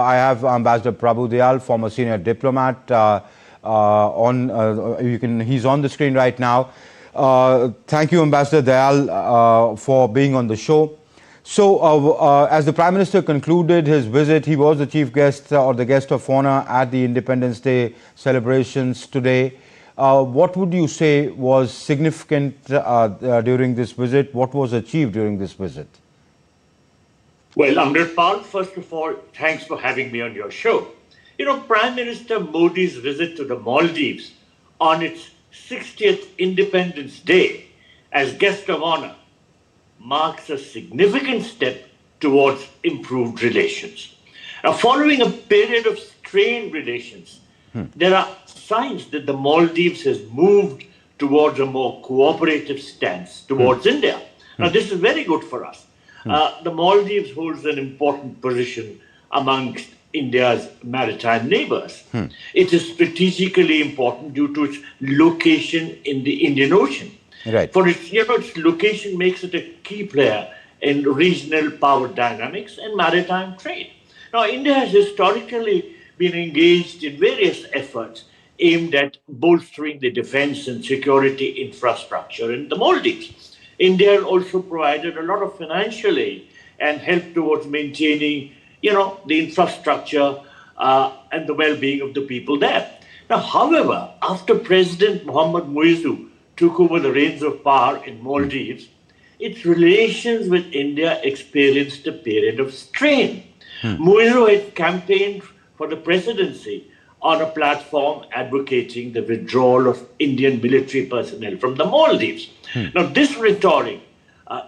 I have Ambassador Prabhu Dayal, former senior diplomat. He's on the screen right now. Thank you, Ambassador Dayal, for being on the show. So, as the Prime Minister concluded his visit, he was the chief guest or the guest of honor at the Independence Day celebrations today. What would you say was significant during this visit? What was achieved during this visit? Well, Amritpal, first of all, thanks for having me on your show. You know, Prime Minister Modi's visit to the Maldives on its 60th Independence Day as guest of honor marks a significant step towards improved relations. Now, following a period of strained relations, there are signs that the Maldives has moved towards a more cooperative stance towards India. Now, this is very good for us. The Maldives holds an important position amongst India's maritime neighbors. It is strategically important due to its location in the Indian Ocean. Right. For its location makes it a key player in regional power dynamics and maritime trade. Now, India has historically been engaged in various efforts aimed at bolstering the defense and security infrastructure in the Maldives. India also provided a lot of financial aid and help towards maintaining, the infrastructure and the well-being of the people there. Now, however, after President Mohammad Muizzu took over the reins of power in Maldives, its relations with India experienced a period of strain. Muizzu had campaigned for the presidency on a platform advocating the withdrawal of Indian military personnel from the Maldives. Now, this rhetoric,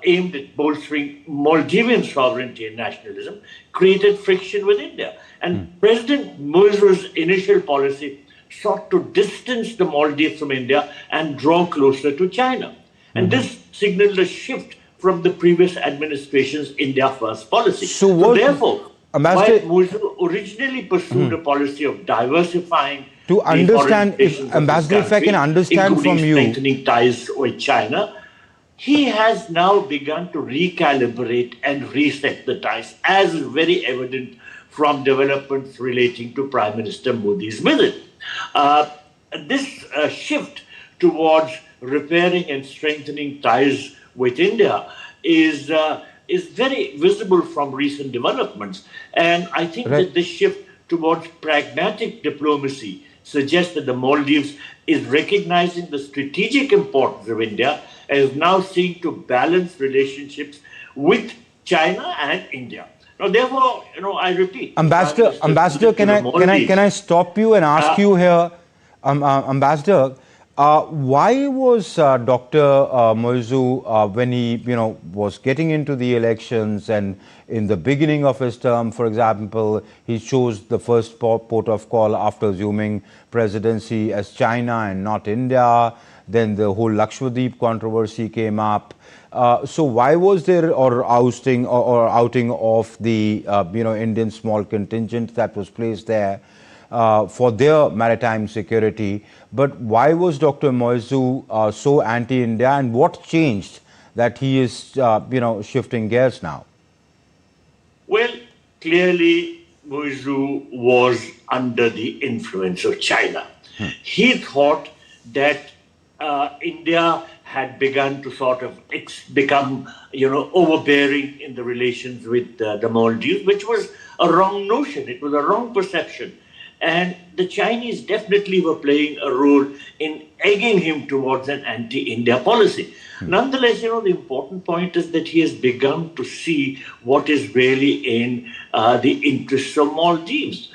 aimed at bolstering Maldivian sovereignty and nationalism, created friction with India. And President Muizzu's initial policy sought to distance the Maldives from India and draw closer to China. And this signaled a shift from the previous administration's India First policy. So therefore, while Muizzu originally pursued a policy of diversifying to understand, Ambassador, if I can understand from you, strengthening ties with China, he has now begun to recalibrate and reset the ties, as is very evident from developments relating to Prime Minister Modi's visit. This shift towards repairing and strengthening ties with India is very visible from recent developments. And I think that this shift towards pragmatic diplomacy suggests that the Maldives is recognizing the strategic importance of India and is now seeking to balance relationships with China and India. Now, therefore, I repeat, Ambassador, can I stop you and ask you here, Ambassador, why was Dr. Muizzu, when he, was getting into the elections and in the beginning of his term, for example, he chose the first port of call after assuming presidency as China and not India. Then the whole Lakshadweep controversy came up. So why was there outing of the Indian small contingent that was placed there for their maritime security? But why was Dr. Muizzu so anti-India, and what changed that he is shifting gears now? Well, clearly Muizzu was under the influence of China. He thought that India had begun to sort of become, overbearing in the relations with the Maldives, which was a wrong notion. It was a wrong perception. And the Chinese definitely were playing a role in egging him towards an anti-India policy. Nonetheless, the important point is that he has begun to see what is really in the interests of Maldives.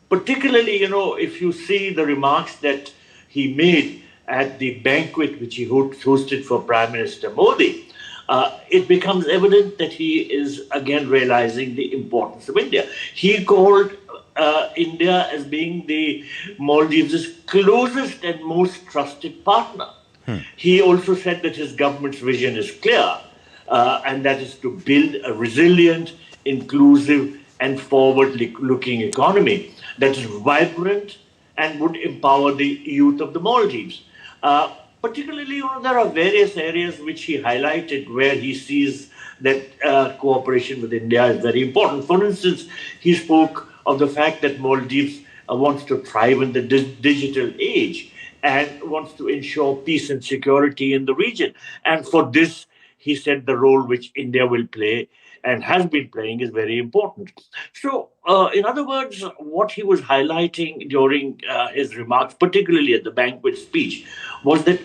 Particularly, if you see the remarks that he made at the banquet which he hosted for Prime Minister Modi, it becomes evident that he is again realizing the importance of India. He called India as being the Maldives' closest and most trusted partner. He also said that his government's vision is clear, and that is to build a resilient, inclusive, and forward-looking economy that is vibrant and would empower the youth of the Maldives. Particularly, there are various areas which he highlighted where he sees that cooperation with India is very important. For instance, he spoke of the fact that Maldives wants to thrive in the digital age and wants to ensure peace and security in the region. And for this, he said the role which India will play and has been playing is very important. So, in other words, what he was highlighting during his remarks, particularly at the banquet speech, was that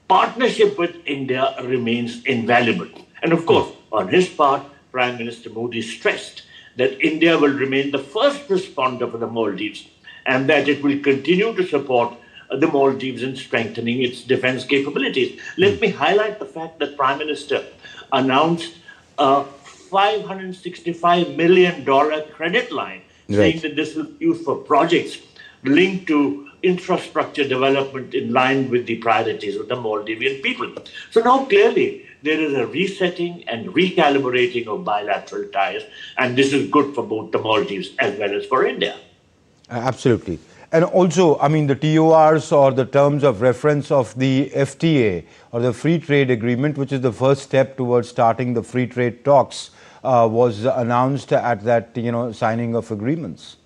partnership with India remains invaluable. And of course, on his part, Prime Minister Modi stressed that India will remain the first responder for the Maldives and that it will continue to support the Maldives in strengthening its defense capabilities. Let me highlight the fact that Prime Minister announced a $565 million credit line, saying that this will be used for projects linked to infrastructure development in line with the priorities of the Maldivian people. So now clearly there is a resetting and recalibrating of bilateral ties, and this is good for both the Maldives as well as for India. Absolutely. And also, I mean, the TORs or the terms of reference of the FTA or the free trade agreement, which is the first step towards starting the free trade talks, was announced at that, signing of agreements.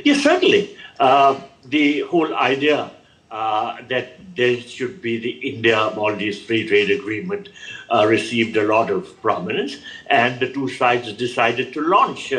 Yes, certainly. The whole idea that there should be the India-Maldives free trade agreement received a lot of prominence, and the two sides decided to launch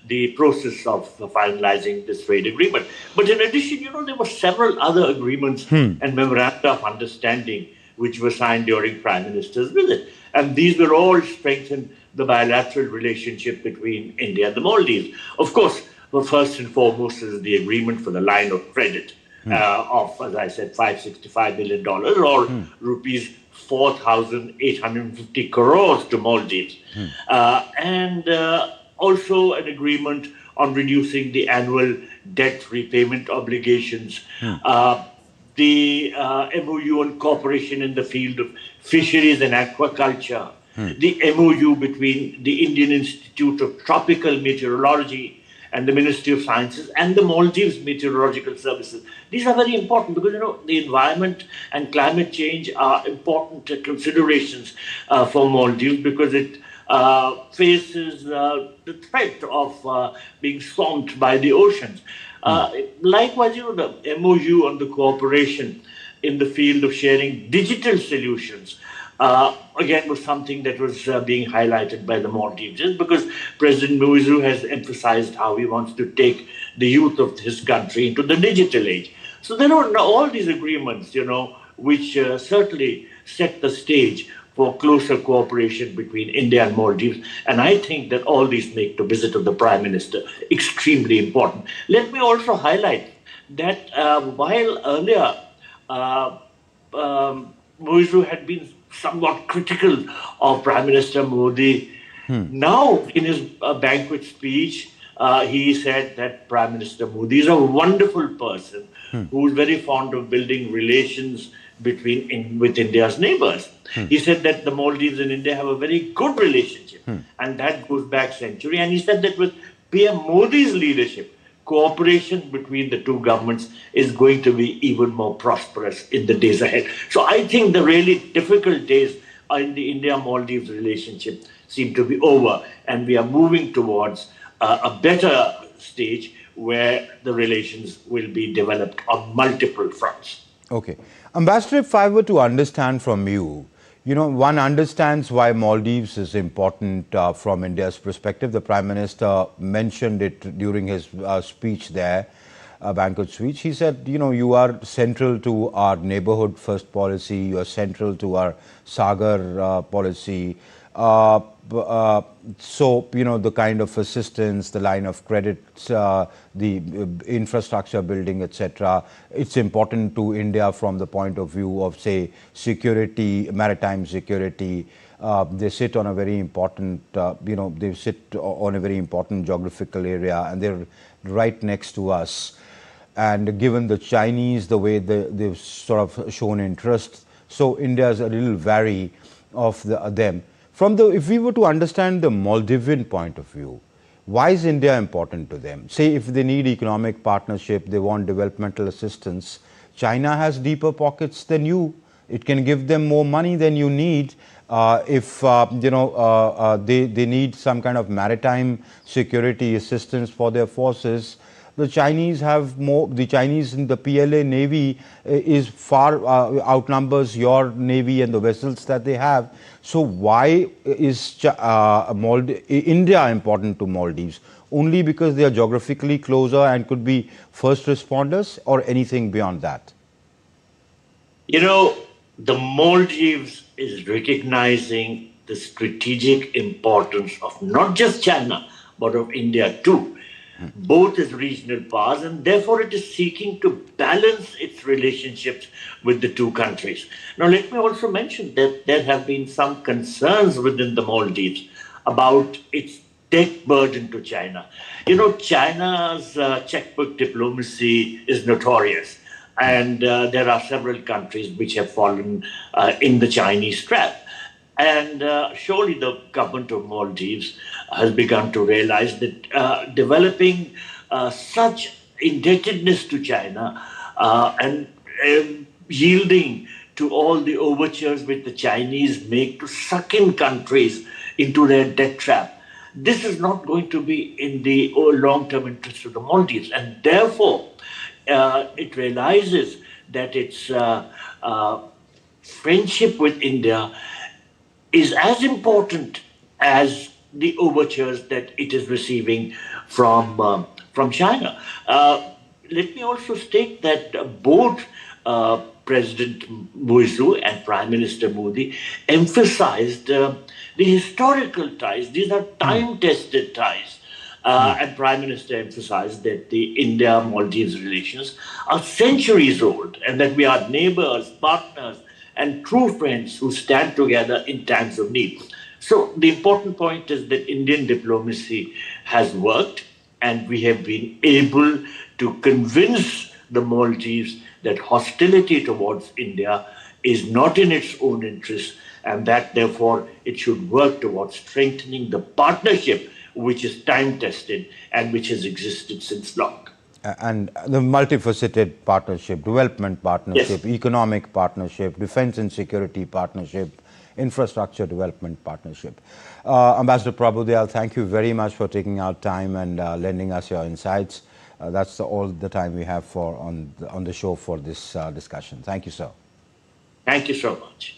the process of finalizing this trade agreement. But in addition, there were several other agreements and memoranda of understanding which were signed during Prime Minister's visit. And these will all strengthen the bilateral relationship between India and the Maldives. Of course, the first and foremost is the agreement for the line of credit of, as I said, $565 million or rupees 4,850 crores to Maldives. And also an agreement on reducing the annual debt repayment obligations. The MOU on cooperation in the field of fisheries and aquaculture. The MOU between the Indian Institute of Tropical Meteorology and the Ministry of Sciences and the Maldives Meteorological Services. These are very important because, the environment and climate change are important considerations for Maldives because it faces the threat of being swamped by the oceans. Likewise, the MOU on the cooperation in the field of sharing digital solutions again was something that was being highlighted by the Maldives, just because President Muizu has emphasized how he wants to take the youth of his country into the digital age. So there are all these agreements, which certainly set the stage for closer cooperation between India and Maldives. And I think that all these make the visit of the Prime Minister extremely important. Let me also highlight that while earlier Muizu had been somewhat critical of Prime Minister Modi, now in his banquet speech, he said that Prime Minister Modi is a wonderful person who is very fond of building relations with India's neighbors. He said that the Maldives and India have a very good relationship, and that goes back century. And he said that with PM Modi's leadership, cooperation between the two governments is going to be even more prosperous in the days ahead. So I think the really difficult days in the India-Maldives relationship seem to be over, and we are moving towards a better stage where the relations will be developed on multiple fronts. Okay. Ambassador, if I were to understand from you, one understands why Maldives is important from India's perspective. The Prime Minister mentioned it during his speech there, banquet speech. He said, you are central to our neighborhood first policy, you are central to our Sagar policy. So, the kind of assistance, the line of credit, the infrastructure building, etc. It's important to India from the point of view of, say, security, maritime security. They sit on a very important, they sit on a very important geographical area, and they're right next to us. And given the Chinese, the way they've sort of shown interest, so India is a little wary of them. If we were to understand the Maldivian point of view, why is India important to them? Say if they need economic partnership, they want developmental assistance, China has deeper pockets than you. It can give them more money than you need. if they need some kind of maritime security assistance for their forces. The Chinese have more. The Chinese in the PLA Navy is far outnumbers your Navy and the vessels that they have. So why is India important to Maldives? Only because they are geographically closer and could be first responders, or anything beyond that? The Maldives is recognizing the strategic importance of not just China, but of India too, both as regional powers, and therefore it is seeking to balance its relationships with the two countries. Now, let me also mention that there have been some concerns within the Maldives about its debt burden to China. China's checkbook diplomacy is notorious, and there are several countries which have fallen in the Chinese trap. And surely the government of Maldives has begun to realize that developing such indebtedness to China and yielding to all the overtures which the Chinese make to suck in countries into their debt trap, this is not going to be in the long-term interest of the Maldives. And therefore, it realizes that its friendship with India is as important as the overtures that it is receiving from China. Let me also state that both President Moizu and Prime Minister Modi emphasized the historical ties. These are time-tested ties. And Prime Minister emphasized that the India-Maldives relations are centuries old, and that we are neighbors, partners, and true friends who stand together in times of need. So the important point is that Indian diplomacy has worked, and we have been able to convince the Maldives that hostility towards India is not in its own interest, and that therefore it should work towards strengthening the partnership which is time-tested and which has existed since long. And the multifaceted partnership, development partnership, Yes. economic partnership, defense and security partnership, infrastructure development partnership. Ambassador Prabhudyal, thank you very much for taking out time and lending us your insights. That's all the time we have on the show for this discussion. Thank you, sir. Thank you so much.